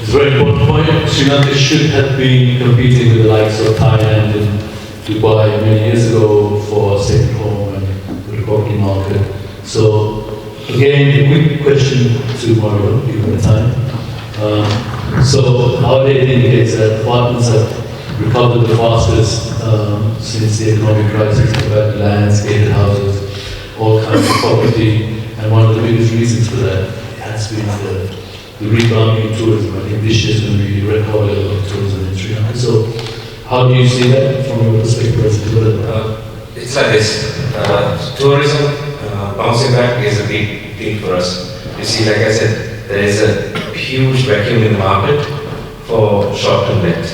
It's a very important point. Sri Lanka should have been competing with the likes of Thailand and Dubai many years ago for second home and the property market. So again, a quick question to Mario, given the time. So our data indicates that apartments have recovered the fastest since the economic crisis. We've had lands, gated houses, all kinds of property, and one of the biggest reasons for that has been the rebounding in tourism. I think this year is going to be a record level of tourism in Sri Lanka. So how do you see that from your perspective as a developer? It's like this. Tourism bouncing back is a big thing for us. You see, like I said, there is a huge vacuum in the market for short-term rent.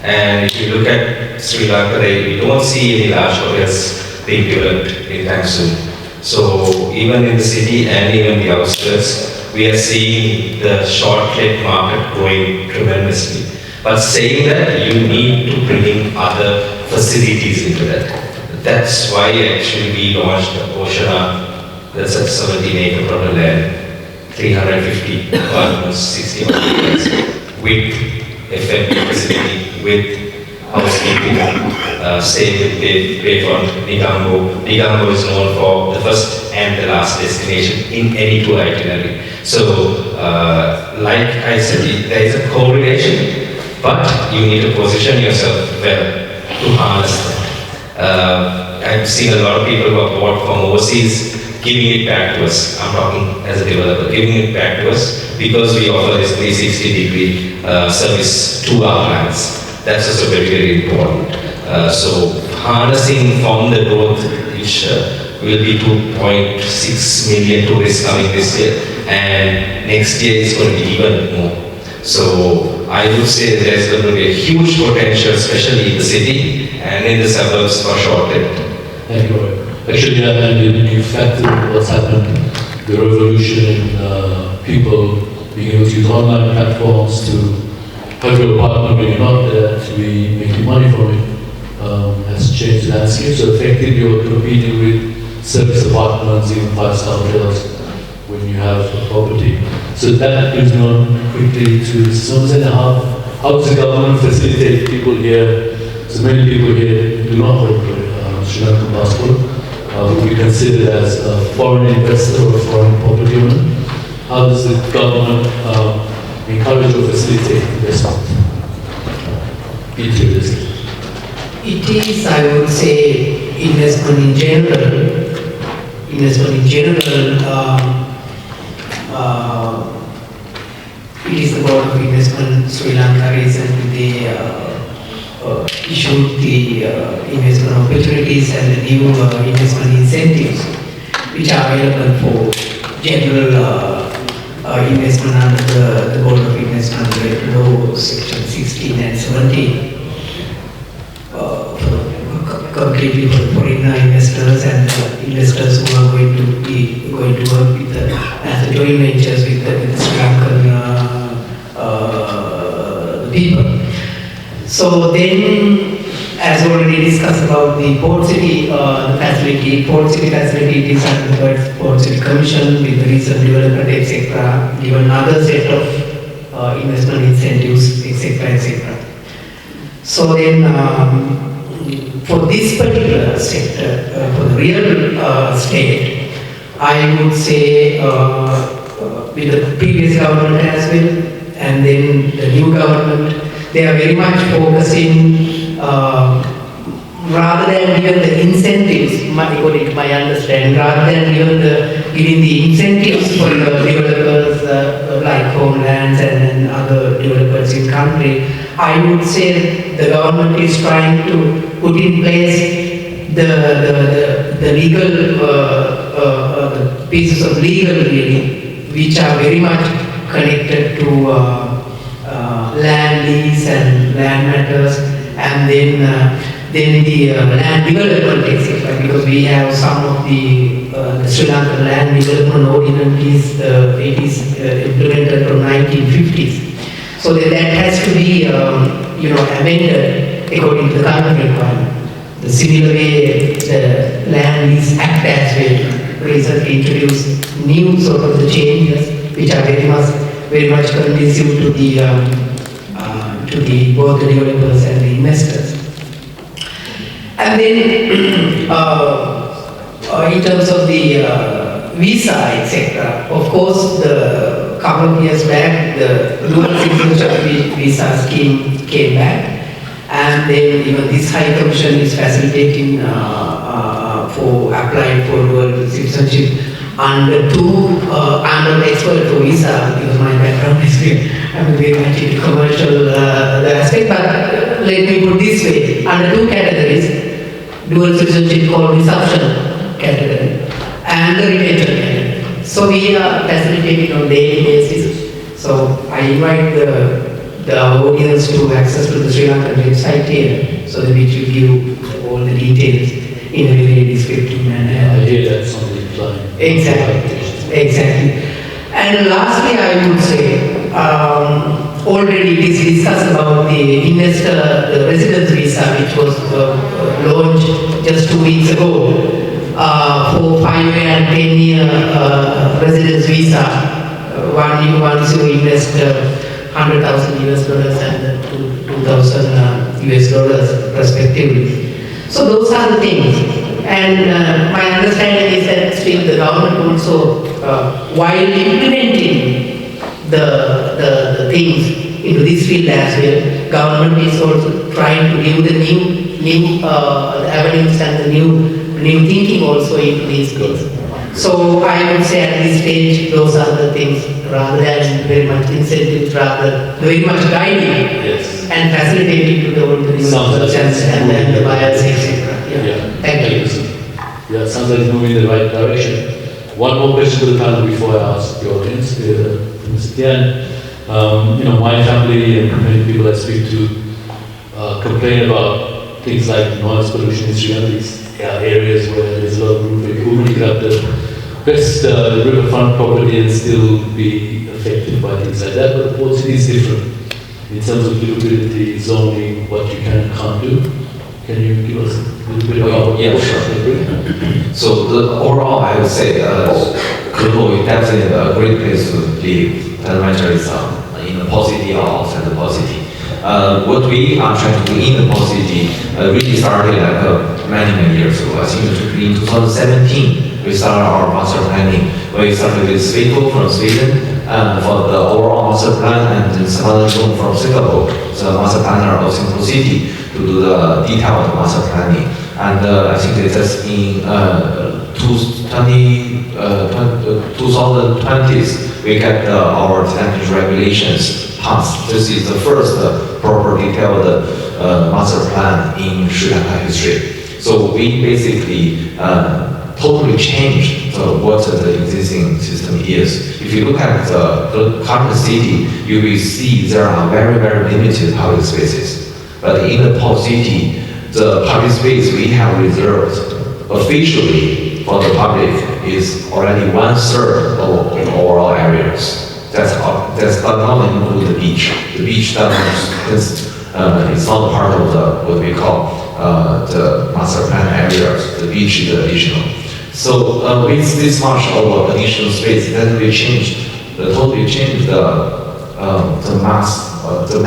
And if you look at Sri Lanka, we don't see any large hotels being developed anytime soon. So even in the city and even the outskirts, we are seeing the short-let market growing tremendously. But saying that, you need to bring in other facilities into that. That's why actually we launched Oceana, that's a 17-acre plot of land, 350 apartments, 60 apartments, with FM facility, with housekeeping, stay with Bayfront, Negombo. Negombo is known for the first and the last destination in any tour itinerary. So, like I said, there is a correlation, but you need to position yourself well to harness that. I've seen a lot of people who have bought from overseas giving it back to us. I'm talking as a developer, giving it back to us because we offer this 360-degree service to our clients. That's also very, very important. So harnessing from the growth, which will be 2.6 million tourists coming this year, and next year is going to be even more. So I would say there's going to be a huge potential, especially in the city and in the suburbs for short-term. Thank you. Actually, and you factored what's happened, the revolution in people being able to use online platforms to have your apartment when you're not there, to be making money from it, has changed the landscape. So effectively, you're competing with service apartments, even 5-star hotels, when you have a property. So that brings me on quickly to Senadheera. How does the government facilitate people here? So many people here do not hold Sri Lankan passport. Would be considered as a foreign investor or a foreign property owner. How does the government encourage or facilitate investment into this? It is, I would say, investment in general. It is the Board of Investment Sri Lanka recently they issued the investment opportunities and the new investment incentives, which are available for general investment under the Board of Investment Law, Section 16 and 17. Completely for foreign investors and investors who are going to work with as a joint ventures with the Sri Lankan people. So then, as already discussed about the Port City facility, Port City facility is under the Port City Commission with the recent development, etc. Given another set of investment incentives, etc., etc. So then. For this particular sector, for the real estate, I would say with the previous government as well, and then the new government, they are very much focusing, rather than giving the incentives, according to my understanding, rather than giving the incentives for the developers like Homelands and other developers in country, I would say the government is trying to put in place the legal the pieces of legal really, which are very much connected to land lease and land matters, and then the land development, etc. Because we have some of the Sri Lankan land development ordinance it is implemented from 1950s. So that has to be amended according to the current requirement. The similar way the Land Lease Act as well recently introduced new sort of the changes which are very much very much conducive to the both the developers and the investors. And then in terms of the visa, etc., of course, the couple of years back, the dual citizenship visa scheme came back, and then even this High Commission is facilitating for applying for dual citizenship under I'm not expert for visa because my background is I'm very much into commercial aspect, but let me put this way, under two categories, dual citizenship called resumption category and the retention category. So we are facilitating on daily basis. So I invite the audience to access to the Sri Lankan website here, so that we will give all the details in a very descriptive manner. I hear that something like Exactly. And lastly, I would say, already it is discussed about the investor, the residence visa, which was launched just 2 weeks ago, for 5-year and 10-year residence visa. Once you invest $100,000 and $2,000 respectively. So those are the things. And my understanding is that still the government also, while implementing the things into this field as well, government is also trying to give the new avenues and the new thinking also into these things. So I would say at this stage, those are the things, rather than very much incentives, rather very much guiding and facilitating to the new merchants and then the buyers, etc. Thank you. Yeah, sounds like it's moving in the right direction. One more question to the panel before I ask the audience, Mr. Tian. My family and many people I speak to complain about things like noise pollution in Sri Lanka. These areas where there's a lot of movement. You could have the best riverfront property and still be affected by things like that. But the port city is different in terms of livability, zoning, what you can and can't do. Can you give us a little bit about sure. So overall, I would say Colombo is definitely a great place to live. No matter it's in the port city or outside the port city. What we are trying to do in the port city really started like many years ago. I think in 2017 we started our master planning. We started with Sweco from Sweden for the overall master plan, and Senadheera from Singapore, the master planner of Singapore City, to do the detailed master planning. And I think that's in 2020s we get our technical regulations passed. This is the first proper detailed master plan in Sri Lanka history. So we basically totally changed what the existing system is. If you look at the current city, you will see there are very limited public spaces. But in the port city, the public space we have reserved officially for the public is already 1/3 of overall areas. That's not include the beach. The beach it's not part of what we call the master plan areas. The beach is additional. So with this much of additional space, then we totally changed the mass of the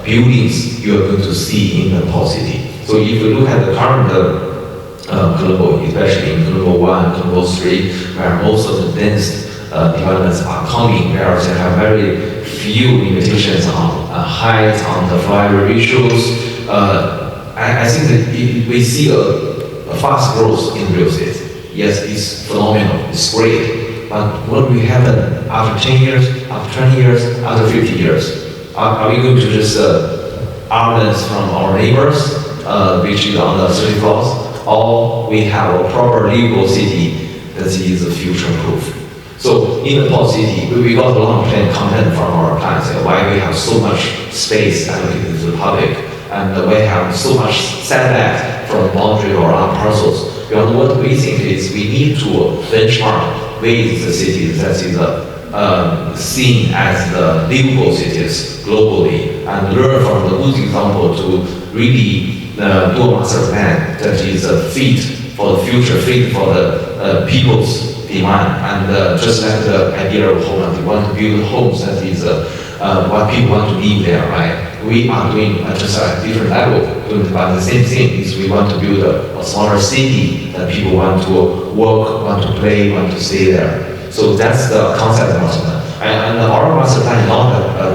buildings you are going to see in the port city. So if you look at the current Colombo, especially in Colombo 1, Colombo 3, where most of the dense developments are coming, where they have very few limitations on height, on the flyover ratios. I think that we see a fast growth in real estate. Yes, it's phenomenal, it's great. But what will happen after 10 years, after 20 years, after 50 years? Are we going to just armaments from our neighbors, which is on the 30 floors, or we have a proper livable city that is future-proof? So in the port city, we got a lot of content from our clients, why we have so much space allocated to the public, and we have so much setback from boundary or our parcels. Because what we think is we need to benchmark with the cities that is seen as the livable cities globally, and learn from the good example to really do a master plan that is fit for the future, fit for the people's demand. And just like the idea of home, we want to build homes that is what people want to live there, right? We are doing just at a different level, but the same thing is we want to build a smaller city that people want to work, want to play, want to stay there. So that's the concept of master plan. And our master plan is not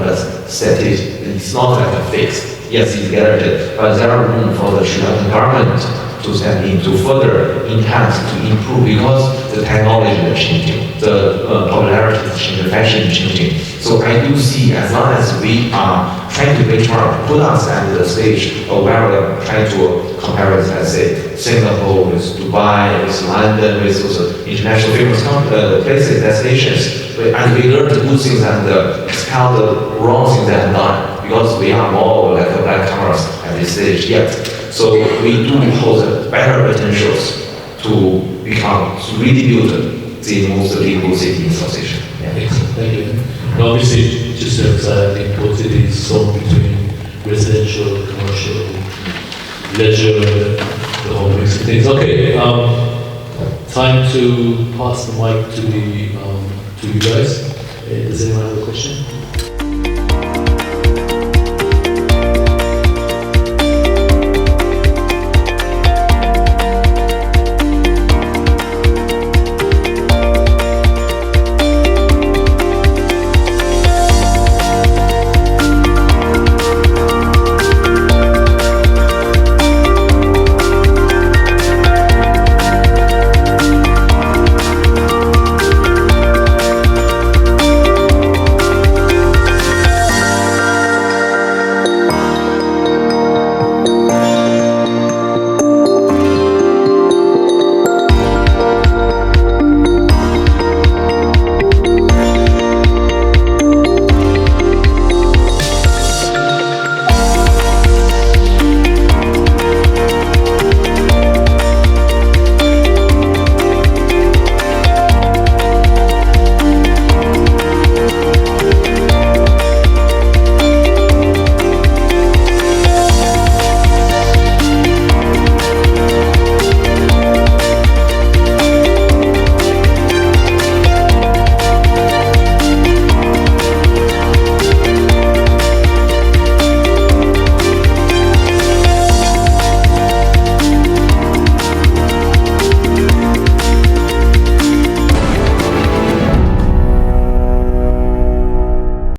a static, it's not like a fixed. Yes, it's guaranteed, but there are room for the Sri Lankan government to step in to further enhance, to improve, because the technology is changing, the popularity is changing, the fashion is changing. So I do see, as long as we are trying to benchmark, put us at the stage of where we are trying to compare with, let's say, Singapore, with Dubai, with London, with those international famous places, destinations, and we learn the good things and expel the wrong things that are done, because we are more like black cameras at this stage yet. So we do hold better potentials to become, to really build the most livable city in South Asia. Yeah. Thank you. And obviously, just to emphasize, I think Port City is sold between residential, commercial, leisure, the whole mix of things. Okay, time to pass the mic to you guys. Does anyone have a question?